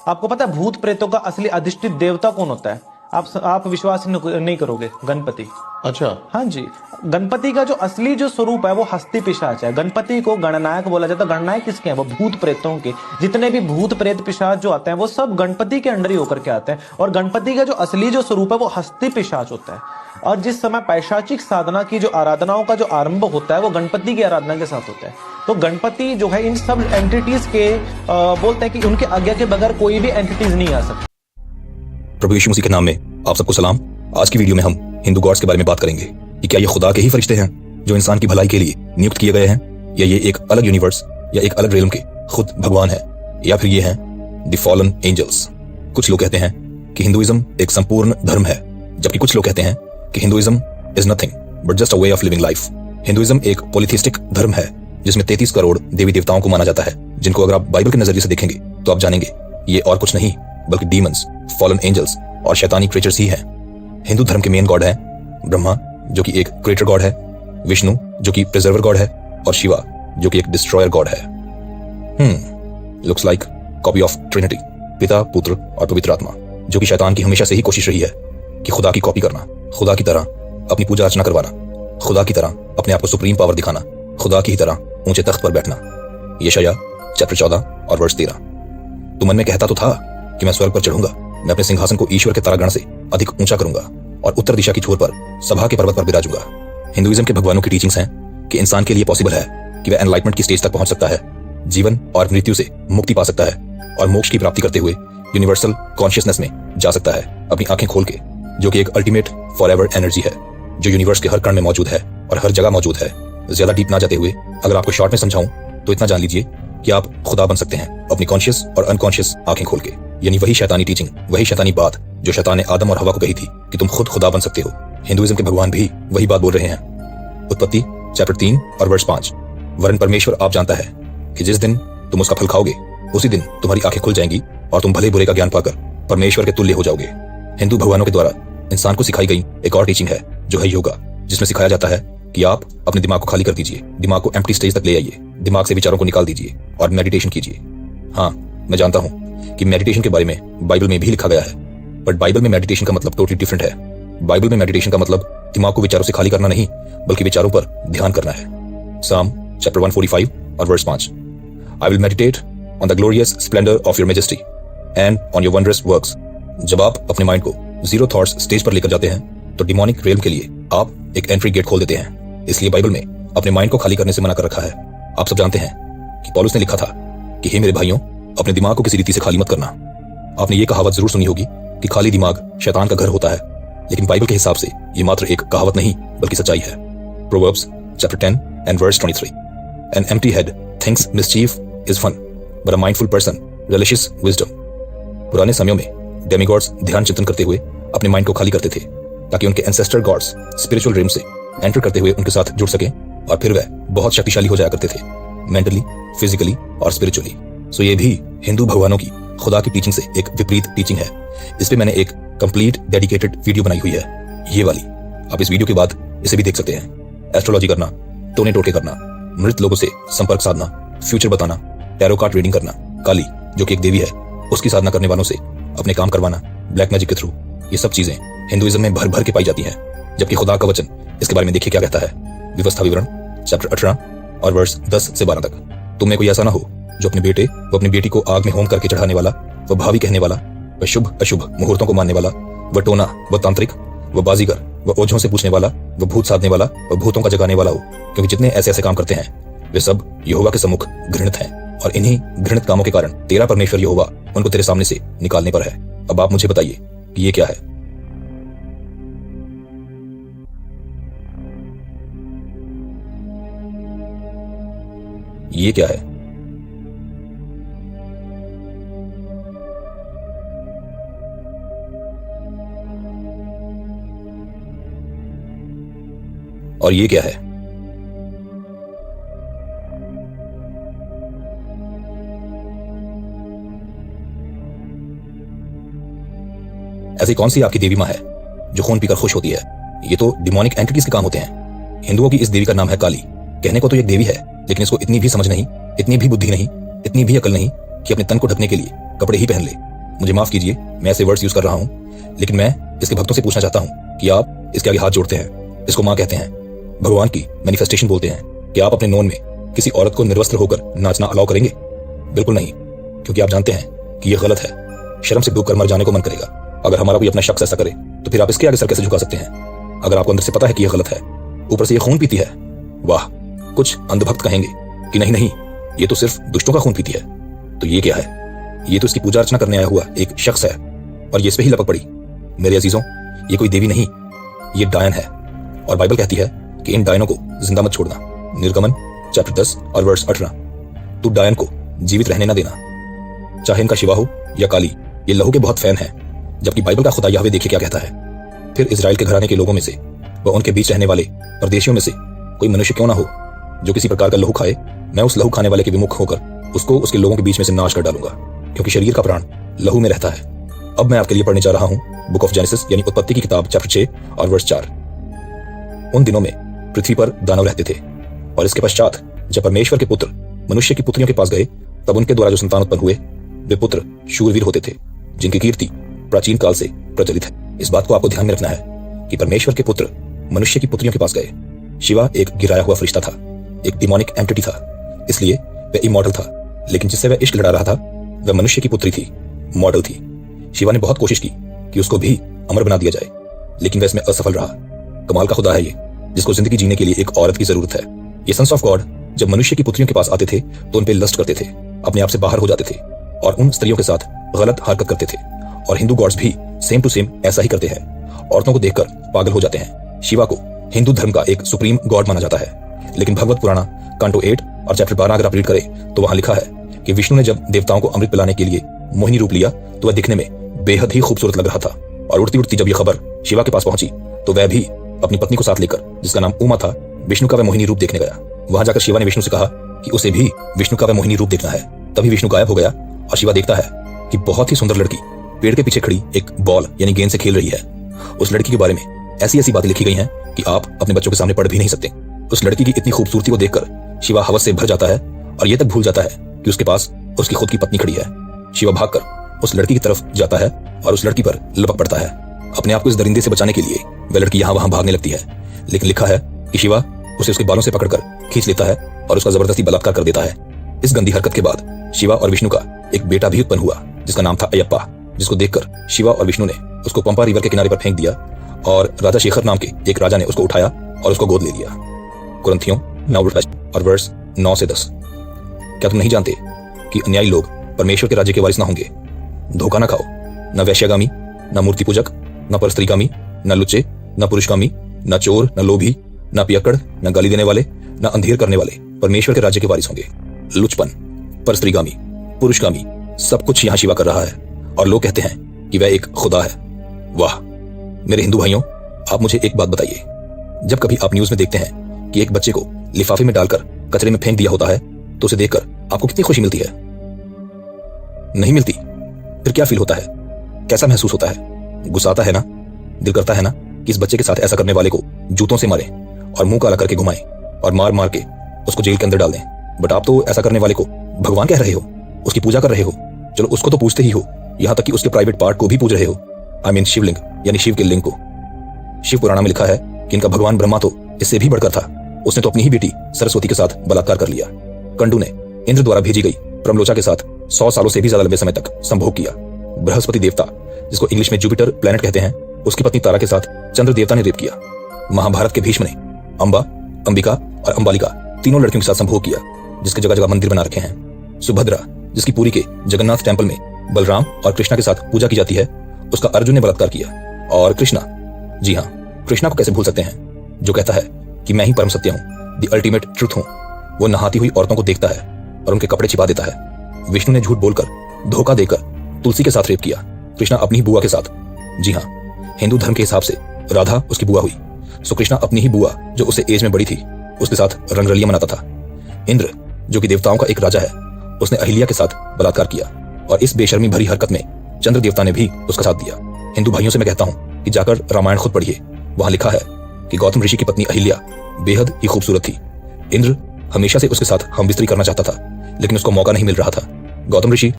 आपको पता है भूत प्रेतों का असली अधिष्ठित देवता कौन होता है? आप विश्वास नहीं करोगे, गणपति। अच्छा। हाँ जी, गणपति का जो असली जो स्वरूप है वो हस्ती पिशाच है। गणपति को गणनायक बोला जाता है। गणनायक किसके हैं? वो भूत प्रेतों के। जितने भी भूत प्रेत पिशाच जो आते हैं वो सब गणपति के अंडर ही होकर के आते हैं। और गणपति का जो असली जो स्वरूप है वो हस्ती पिशाच होता है। और जिस समय पैशाचिक साधना की जो आराधनाओं का जो आरंभ होता है वो गणपति की आराधना के साथ होता है। तो गणपति जो है इन सब एंटिटीज के बोलते हैं कि उनके आज्ञा के बगैर कोई भी एंटिटीज नहीं आ सकती। प्रभु यीशु मसीह के नाम में आप सबको सलाम। आज की वीडियो में हम हिंदू गॉड्स के बारे में बात करेंगे कि क्या ये खुदा के ही फरिश्ते हैं जो इंसान की भलाई के लिए नियुक्त किए गए हैं, या ये एक अलग यूनिवर्स या एक अलग रेलम के खुद भगवान है, या फिर ये हैं द फॉलन एंजल्स। कुछ लोग कहते हैं कि हिंदुइज्म एक संपूर्ण धर्म है, जबकि कुछ लोग कहते हैं कि Hinduism is nothing but just a way of living life. Hinduism एक पॉलीथिस्टिक धर्म है जिसमें 33 करोड़ देवी देवताओं को माना जाता है, जिनको अगर आप बाइबल के नजरिए से देखेंगे तो आप जानेंगे ये और कुछ नहीं बल्कि डीमंस, फॉलन एंजल्स और शैतानी क्रिएचर्स ही हैं। हिंदू धर्म के मेन गॉड हैं ब्रह्मा, जो कि एक क्रिएटर गॉड है, विष्णु जो कि प्रिजर्वर गॉड है, और शिवा जो कि एक डिस्ट्रॉयर गॉड है। Looks like copy of Trinity, पिता, पुत्र और पवित्र आत्मा, जो कि शैतान की हमेशा से ही कोशिश रही है कि खुदा की कॉपी करना, खुदा की तरह अपनी पूजा अर्चना करवाना, खुदा की तरह अपने आप को सुप्रीम पावर दिखाना, खुदा की तरह ऊंचे तख्त पर बैठना। यशायाह चैप्टर 14 और वर्स 13। तू मन में कहता तो था कि मैं स्वर्ग पर चढ़ूंगा, मैं अपने सिंहासन को ईश्वर के तारागण से अधिक ऊंचा करूंगा और उत्तर दिशा की छोर पर सभा के पर्वत पर बिराजूंगा। हिंदुइज्म के भगवानों की टीचिंग्स हैं कि इंसान के लिए पॉसिबल है कि वह एनलाइटमेंट की स्टेज तक पहुंच सकता है, जीवन और मृत्यु से मुक्ति पा सकता है और मोक्ष की प्राप्ति करते हुए यूनिवर्सल कॉन्शियसनेस में जा सकता है अपनी आंखें खोल के, जो कि एक अल्टीमेट फॉरएवर एनर्जी है जो यूनिवर्स के हर कण में मौजूद है और हर जगह मौजूद है। ज्यादा डीप ना जाते हुए अगर आपको शॉर्ट में समझाऊं तो इतना जान लीजिए कि आप खुदा बन सकते हैं अपनी कॉन्शियस और अनकॉन्शियस आंखें खोल के। यानी वही शैतानी टीचिंग, वही शैतानी बात जो शैतान ने आदम और हवा को कही थी कि तुम खुद खुदा बन सकते हो। हिंदुइज्म के भगवान भी वही बात बोल रहे हैं। उत्पत्ति चैप्टर 3 और वर्स 5। वरन परमेश्वर आप जानता है कि जिस दिन तुम उसका फल खाओगे उसी दिन तुम्हारी आंखें खुल जाएंगी और तुम भले बुरे का ज्ञान पाकर परमेश्वर के तुल्य हो जाओगे। हिंदू भगवानों के द्वारा इंसान को सिखाई गई एक और टीचिंग है जो है योगा, जिसमें सिखाया जाता है कि आप अपने दिमाग को खाली कर दीजिए, दिमाग को एम्प्टी स्टेज तक ले आइए, दिमाग से विचारों को निकाल दीजिए और मेडिटेशन कीजिए। हाँ, मैं जानता हूं कि मेडिटेशन के बारे में बाइबल में भी लिखा गया है, बट बाइबल में मेडिटेशन का मतलब टोटली डिफरेंट है। बाइबल में मेडिटेशन का मतलब दिमाग को विचारों से खाली करना नहीं, बल्कि विचारों पर ध्यान करना है। साम चैप्टर 145 और verse 5। I will meditate on the glorious splendour of your majesty and on your wondrous works. जब आप अपने माइंड को जीरो थॉट्स स्टेज पर लेकर जाते हैं तो डिमोनिक रेल्म के लिए आप एक एंट्री गेट खोल देते हैं। इसलिए बाइबल में अपने माइंड को खाली करने से मना कर रखा है। आप सब जानते हैं कि पौलुस ने लिखा था कि हे मेरे भाइयों, अपने दिमाग को किसी रीति से खाली मत करना। आपने ये कहावत जरूर सुनी होगी कि खाली दिमाग शैतान का घर होता है, लेकिन बाइबल के हिसाब से ये मात्र एक कहावत नहीं बल्कि सच्चाई है। Proverbs chapter 10 and verse 23। An empty head thinks mischief is fun but a mindful person relishes wisdom. पुराने समयों में डेमिगॉड्स ध्यान चिंतन करते हुए अपने माइंड को खाली करते थे ताकि उनके एंसेस्टर गॉड्स स्पिरिचुअल रिम से एंटर करते हुए उनके साथ जुड़ सकें और फिर वह बहुत शक्तिशाली हो जाया करते थे, मेंटली, फिजिकली और स्पिरिचुअली। सो ये भी हिंदू भगवानों की खुदा की टीचिंग से एक विपरीत टीचिंग है। इस पे मैंने एक कंप्लीट डेडिकेटेड वीडियो बनाई हुई है, ये वाली। आप इस वीडियो के बाद इसे भी देख सकते हैं। एस्ट्रोलॉजी करना, टोने टोटे करना, मृत लोगों से संपर्क साधना, फ्यूचर बताना, टैरो कार्ड रीडिंग करना, काली जो कि एक देवी है उसकी साधना करने वालों से अपने काम करवाना ब्लैक मैजिक के थ्रू, ये सब चीजें हिंदुइज्म में भर भर के पाई जाती हैं। जबकि खुदा का वचन इसके बारे में देखिए क्या कहता है। व्यवस्था विवरण चैप्टर 18 और वर्स 10 से 12 तक। तुम में कोई ऐसा ना हो जो अपने बेटे व अपनी बेटी को आग में होम करके चढ़ाने वाला, व भावी कहने वाला, व शुभ अशुभ मुहूर्तों को मानने वाला, व टोना व तांत्रिक व बाजीगर व ओझों से पूछने वाला, व भूत साधने वाला, व भूतों का जगाने वाला हो, क्योंकि जितने ऐसे ऐसे काम करते हैं वे सब यहोवा के सम्मुख घृणित हैं, और इन्हीं घृणित कामों के कारण तेरा परमेश्वर यहोवा उनको तेरे सामने से निकालने पर है। अब आप मुझे बताइए कि ये क्या है। ये क्या है? और ये क्या है? ऐसी कौन सी आपकी देवी मां है जो खून पीकर खुश होती है? ये तो डिमोनिक एंटिटीज के काम होते हैं। हिंदुओं की इस देवी का नाम है काली। कहने को तो एक देवी है, लेकिन इसको इतनी भी समझ नहीं, इतनी भी बुद्धि नहीं, इतनी भी अकल नहीं कि अपने तन को ढकने के लिए कपड़े ही पहन ले। मुझे माफ कीजिए, मैं ऐसे वर्ड्स यूज कर रहा हूँ, लेकिन मैं इसके भक्तों से पूछना चाहता हूँ कि आप इसके आगे हाथ जोड़ते हैं, इसको माँ कहते हैं, भगवान की मैनिफेस्टेशन बोलते हैं, कि आप अपने नॉन में किसी औरत को निर्वस्त्र होकर नाचना अलाउ करेंगे? बिल्कुल नहीं, क्योंकि आप जानते हैं कि यह गलत है। शर्म से डूब कर मर जाने को मन करेगा। अगर हमारा कोई अपना शख्स ऐसा करे तो फिर आप इसके आगे सर कैसे झुका सकते हैं? अगर आपको अंदर से पता है कि यह गलत है, ऊपर से यह खून पीती है, वाह। कुछ अंधभक्त कहेंगे कि नहीं नहीं, ये तो सिर्फ दुष्टों का खून पीती है। तो ये क्या है? ये तो इसकी पूजा अर्चना करने आया हुआ एक शख्स है, और ये इस पे ही लपक पड़ी। मेरे अजीजों, ये कोई देवी नहीं, ये डायन है। और बाइबल कहती है कि इन डायनों को जिंदा मत छोड़ना। निर्गमन चैप्टर 10 और वर्स 18। तू डायन को जीवित रहने ना देना, चाहे इनका शिवा हो या काली। ये लहू के बहुत फैन हैं, जबकि बाइबल का खुदा याहवे देखिए क्या कहता है। फिर इजराइल के घराने के लोगों में से व उनके बीच रहने वाले परदेशियों में से कोई मनुष्य क्यों ना हो जो किसी प्रकार का लहू खाए, मैं उस लहू खाने वाले के विमुख होकर उसको उसके लोगों के बीच में से नाश कर डालूंगा, क्योंकि शरीर का प्राण लहू में रहता है। अब मैं आपके लिए पढ़ने जा रहा हूं बुक ऑफ जेनेसिस यानी उत्पत्ति की किताब चैप्टर 6 और वर्स 4। उन दिनों में पृथ्वी पर दानव रहते थे, और इसके पश्चात जब परमेश्वर के पुत्र मनुष्य की पुत्रियों के पास गए, तब उनके द्वारा जो संतान उत्पन्न हुए वे पुत्र शूरवीर होते थे, जिनकी कीर्ति प्राचीन काल से प्रचलित है। इस बात को आपको ध्यान में रखना है कि परमेश्वर के पुत्र मनुष्य की पुत्रियों के पास गए। शिवा एक गिराया हुआ फरिश्ता था, एक डिमोनिक एंटिटी था, इसलिए वह इमॉर्टल था, लेकिन जिससे वह इश्क लड़ा रहा था वह मनुष्य की पुत्री थी, मॉडल थी। शिवा ने बहुत कोशिश की कि उसको भी अमर बना दिया जाए, लेकिन वह इसमें असफल रहा। कमाल का खुदा है ये, जिसको जिंदगी जीने के लिए एक औरत की जरूरत है। ये सन्स ऑफ गॉड जब मनुष्य की पुत्रियों के पास आते थे तो उन पे लस्ट करते थे, अपने आप से बाहर हो जाते थे और उन स्त्रियों के साथ गलत हरकत करते थे। और हिंदू गॉड्स भी सेम टू सेम ऐसा ही करते हैं, औरतों को देखकर पागल हो जाते हैं। शिवा को हिंदू धर्म का एक सुप्रीम गॉड माना जाता है, लेकिन भगवत पुराण कांटो 8 और चैप्टर 12 अगर आप रीड करें तो वहां लिखा है कि विष्णु ने जब देवताओं को अमृत पिलाने के लिए मोहिनी रूप लिया तो वह दिखने में बेहद ही खूबसूरत लग रहा था। और उड़ती उड़ती जब यह खबर शिवा के पास पहुंची तो वह भी अपनी पत्नी को साथ लेकर, जिसका नाम उमा था, विष्णु का वह मोहिनी रूप देखने गया। वहां जाकर शिवा ने विष्णु से कहा कि उसे भी विष्णु का वह मोहिनी रूप देखना है। तभी विष्णु गायब हो गया और शिवा देखता है कि बहुत ही सुंदर लड़की पेड़ के पीछे खड़ी एक बॉल यानी गेंद से खेल रही है। उस लड़की के बारे में ऐसी ऐसी बातें लिखी गई हैं कि आप अपने बच्चों के सामने पढ़ भी नहीं सकते। उस लड़की की इतनी खूबसूरती को देखकर शिवा हवस से भर जाता है और यह तक भूल जाता है कि उसके पास उसकी खुद की पत्नी खड़ी है। शिवा भागकर उस लड़की की तरफ जाता है और उस लड़की पर लपक पड़ता है। अपने आप को इस दरिंदे से बचाने के लिए वह लड़की यहाँ वहां भागने लगती है, लेकिन लिखा है कि शिवा उसे उसके बालों से पकड़कर खींच लेता है और उसका जबरदस्ती बलात्कार कर देता है। इस गंदी हरकत के बाद शिवा और विष्णु का एक बेटा भी उत्पन्न हुआ, जिसका नाम था अयप्पा, जिसको देखकर शिवा और विष्णु ने उसको पंपा रिवर के किनारे पर फेंक दिया और राजा शेखर नाम के एक राजा ने उसको उठाया और उसको गोद ले लिया। कुरिन्थियों और वर्स 9 से 10। क्या तुम नहीं जानते कि अन्यायी लोग परमेश्वर के राज्य के वारिस ना होंगे? धोखा ना खाओ, न वैश्यगामी, न मूर्ति पूजक, न परस्त्रीगामी, न लुच्चे, न पुरुषगामी, न चोर, न लोभी, न पियक्कड़, न गाली देने वाले, न अंधेर करने वाले परमेश्वर के राज्य के वारिस होंगे। लुचपन, परस्त्रीगामी, पुरुषगामी, सब कुछ यहाँ शिवा कर रहा है और लोग कहते हैं कि वह एक खुदा है। वाह मेरे हिंदू भाइयों, आप मुझे एक बात बताइए, जब कभी आप न्यूज में देखते हैं कि एक बच्चे को लिफाफे में डालकर कचरे में फेंक दिया होता है तो उसे देखकर आपको कितनी खुशी मिलती है? नहीं मिलती? फिर क्या फील होता है, कैसा महसूस होता है? गुस्सा है ना? दिल करता है ना कि इस बच्चे के साथ ऐसा करने वाले को जूतों से मारें और मुंह काला करके घुमाएं और मार मार के उसको जेल के अंदर डाल दें। बट आप तो ऐसा करने वाले को भगवान कह रहे हो, उसकी पूजा कर रहे हो। चलो उसको तो पूजते ही हो, यहां तक कि उसके प्राइवेट पार्ट को भी पूज रहे हो। आई मीन शिवलिंग यानी शिव के लिंग को। शिव पुराण में लिखा है कि इनका भगवान ब्रह्मा तो इससे भी बढ़कर था, उसने तो अपनी ही बेटी सरस्वती के साथ बलात्कार कर लिया। कंडू ने इंद्र द्वारा भेजी गई प्रमलोचा के साथ 100 सालों से भी ज्यादा लंबे समय तक संभोग किया। बृहस्पति देवता, जिसको इंग्लिश में जुपिटर प्लैनेट कहते हैं, उसकी पत्नी तारा के साथ चंद्र देवता ने रेप किया। महाभारत के भीष्म ने अंबा, अंबिका और अंबालिका तीनों लड़कियों के साथ संभोग किया, जिसके जगह जगह मंदिर बना रखे हैं। सुभद्रा, जिसकी पुरी के जगन्नाथ टेम्पल में बलराम और कृष्णा के साथ पूजा की जाती है, उसका अर्जुन ने बलात्कार किया। और कृष्णा, जी हाँ, कृष्णा को कैसे भूल सकते हैं, जो कहता है कि मैं ही परम सत्य हूँ, द अल्टीमेट ट्रुथ हूँ। वो नहाती हुई औरतों को देखता है और उनके कपड़े छिपा देता है। विष्णु ने झूठ बोलकर, धोखा देकर तुलसी के साथ रेप किया। कृष्णा अपनी ही बुआ के साथ, जी हाँ, हिंदू धर्म के हिसाब से राधा उसकी बुआ हुई, सो कृष्णा अपनी ही बुआ जो उससे एज में बड़ी थी उसके साथ रंगरलियां मनाता था। इंद्र, जो कि देवताओं का एक राजा है, उसने अहिल्या के साथ बलात्कार किया और इस बेशर्मी भरी हरकत में चंद्र देवता ने भी उसका साथ दिया। हिंदू भाइयों से मैं कहता हूँ कि जाकर रामायण खुद पढ़िए, वहां लिखा है कि गौतम ऋषि की पत्नी अहिल्या बेहद ही खूबसूरत थी। इंद्र हमेशा से उसके साथ हम बिस्तरी करना चाहता था, लेकिन उसको मौका नहीं मिल रहा था। गौतम ऋषि